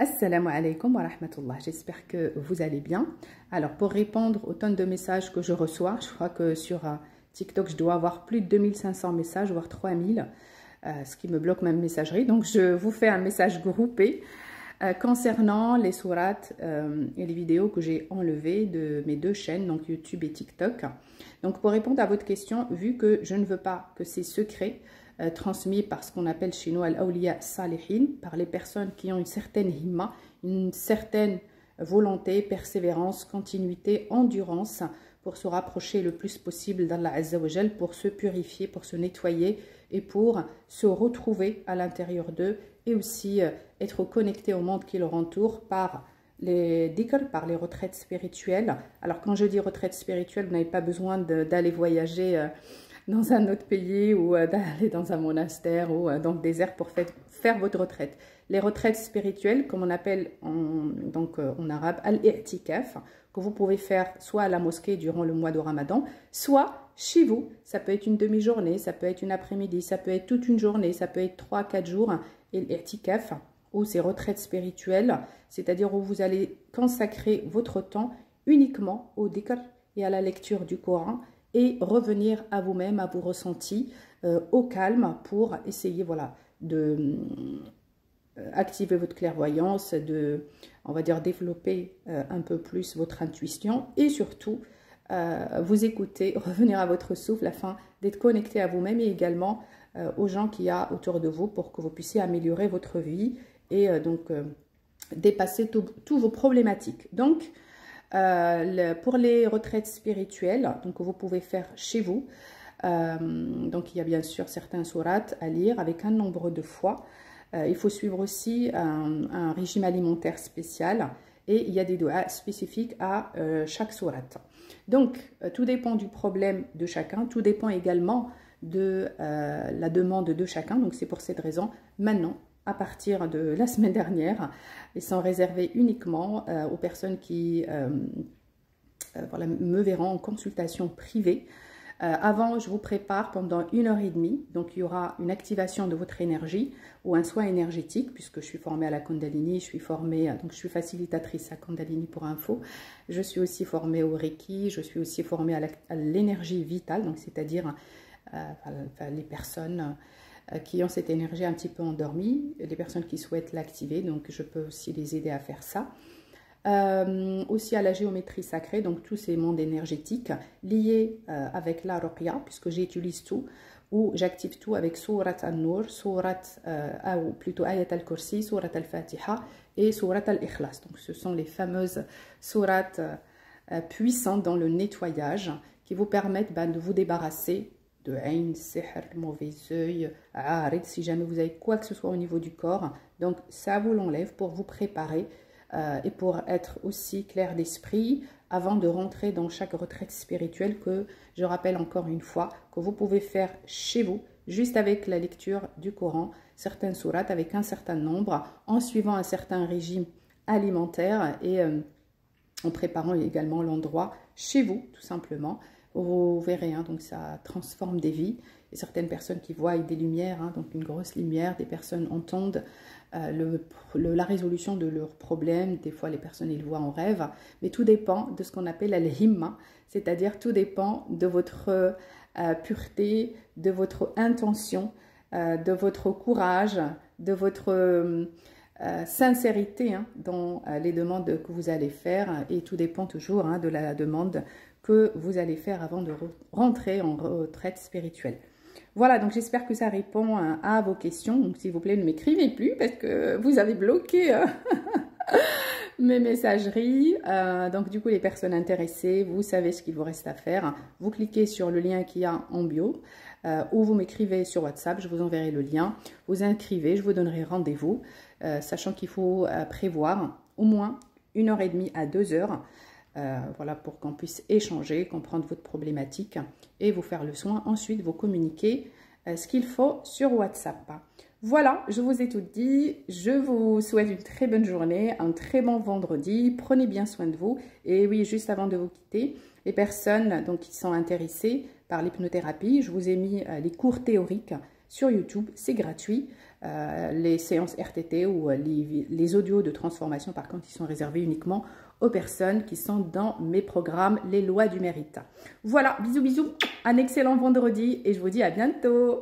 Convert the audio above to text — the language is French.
Assalamu alaikum wa rahmatullah, j'espère que vous allez bien. Alors pour répondre aux tonnes de messages que je reçois, je crois que sur TikTok je dois avoir plus de 2500 messages, voire 3000, ce qui me bloque ma messagerie. Donc je vous fais un message groupé concernant les sourates et les vidéos que j'ai enlevées de mes deux chaînes, donc YouTube et TikTok. Donc pour répondre à votre question, vu que je ne veux pas que ces secrets transmis par ce qu'on appelle chez nous al-awliya salihin, par les personnes qui ont une certaine himma, une certaine volonté, persévérance, continuité, endurance pour se rapprocher le plus possible d'Allah Azza wa Jal, pour se purifier, pour se nettoyer et pour se retrouver à l'intérieur d'eux et aussi être connecté au monde qui leur entoure par les dhikr, par les retraites spirituelles. Alors quand je dis retraite spirituelle, vous n'avez pas besoin d'aller voyager dans un autre pays ou d'aller dans un monastère ou dans le désert pour faire votre retraite. Les retraites spirituelles, comme on appelle en arabe al-i'tikaf, que vous pouvez faire soit à la mosquée durant le mois de Ramadan, soit chez vous. Ça peut être une demi-journée, ça peut être une après-midi, ça peut être toute une journée, ça peut être 3-4 jours. Et l'i'tikaf, ou ces retraites spirituelles, c'est-à-dire où vous allez consacrer votre temps uniquement au dhikr et à la lecture du Coran, et revenir à vous-même, à vos ressentis, au calme pour essayer voilà, de activer votre clairvoyance, on va dire développer un peu plus votre intuition et surtout vous écouter, revenir à votre souffle afin d'être connecté à vous-même et également aux gens qu'il y a autour de vous pour que vous puissiez améliorer votre vie et dépasser tous vos problématiques. Donc, pour les retraites spirituelles, donc vous pouvez faire chez vous. Donc il y a bien sûr certains sourates à lire avec un nombre de fois. Il faut suivre aussi un régime alimentaire spécial et il y a des doigts spécifiques à chaque sourate. Donc tout dépend du problème de chacun, tout dépend également de la demande de chacun. Donc c'est pour cette raison, maintenant, à partir de la semaine dernière, ils sont réservés uniquement aux personnes qui voilà, me verront en consultation privée. Avant, je vous prépare pendant 1h30, donc il y aura une activation de votre énergie ou un soin énergétique, puisque je suis formée à la Kundalini, je suis formée, donc je suis facilitatrice à Kundalini pour info, je suis aussi formée au Reiki, je suis aussi formée à l'énergie vitale, donc c'est-à-dire les personnes qui ont cette énergie un petit peu endormie, les personnes qui souhaitent l'activer, donc je peux aussi les aider à faire ça. Aussi à la géométrie sacrée, donc tous ces mondes énergétiques liés avec la ruqya, puisque j'utilise tout, ou j'active tout avec Surat al-Nur, ou plutôt Ayat al-Kursi, Surat al-Fatiha et Surat al-Ikhlas. Donc ce sont les fameuses sourates puissantes dans le nettoyage qui vous permettent de vous débarrasser de ayn, sihr, mauvais œil, arid, si jamais vous avez quoi que ce soit au niveau du corps. Donc ça vous l'enlève pour vous préparer et pour être aussi clair d'esprit avant de rentrer dans chaque retraite spirituelle que je rappelle encore une fois que vous pouvez faire chez vous, juste avec la lecture du Coran, certaines sourates avec un certain nombre, en suivant un certain régime alimentaire et en préparant également l'endroit chez vous, tout simplement. Vous verrez, hein, donc ça transforme des vies. Et certaines personnes qui voient des lumières, hein, donc une grosse lumière, des personnes entendent la résolution de leurs problèmes. Des fois, les personnes, ils voient en rêve. Mais tout dépend de ce qu'on appelle al-himma, c'est-à-dire tout dépend de votre pureté, de votre intention, de votre courage, de votre sincérité hein, dans les demandes que vous allez faire. Et tout dépend toujours hein, de la demande que vous allez faire avant de rentrer en retraite spirituelle. Voilà, donc j'espère que ça répond à vos questions. Donc s'il vous plaît, ne m'écrivez plus parce que vous avez bloqué mes messageries. Donc du coup, les personnes intéressées, vous savez ce qu'il vous reste à faire. Vous cliquez sur le lien qu'il y a en bio ou vous m'écrivez sur WhatsApp, je vous enverrai le lien. Vous inscrivez, je vous donnerai rendez-vous, sachant qu'il faut prévoir au moins 1h30 à 2h. Voilà, pour qu'on puisse échanger, comprendre votre problématique et vous faire le soin. Ensuite, vous communiquer ce qu'il faut sur WhatsApp. Voilà, je vous ai tout dit. Je vous souhaite une très bonne journée, un très bon vendredi. Prenez bien soin de vous. Et oui, juste avant de vous quitter, les personnes donc, qui sont intéressées par l'hypnothérapie, je vous ai mis les cours théoriques sur YouTube. C'est gratuit. Les séances RTT ou les audios de transformation, par contre, ils sont réservés uniquement aux personnes qui sont dans mes programmes Les Lois du Mérite. Voilà, bisous bisous, un excellent vendredi et je vous dis à bientôt.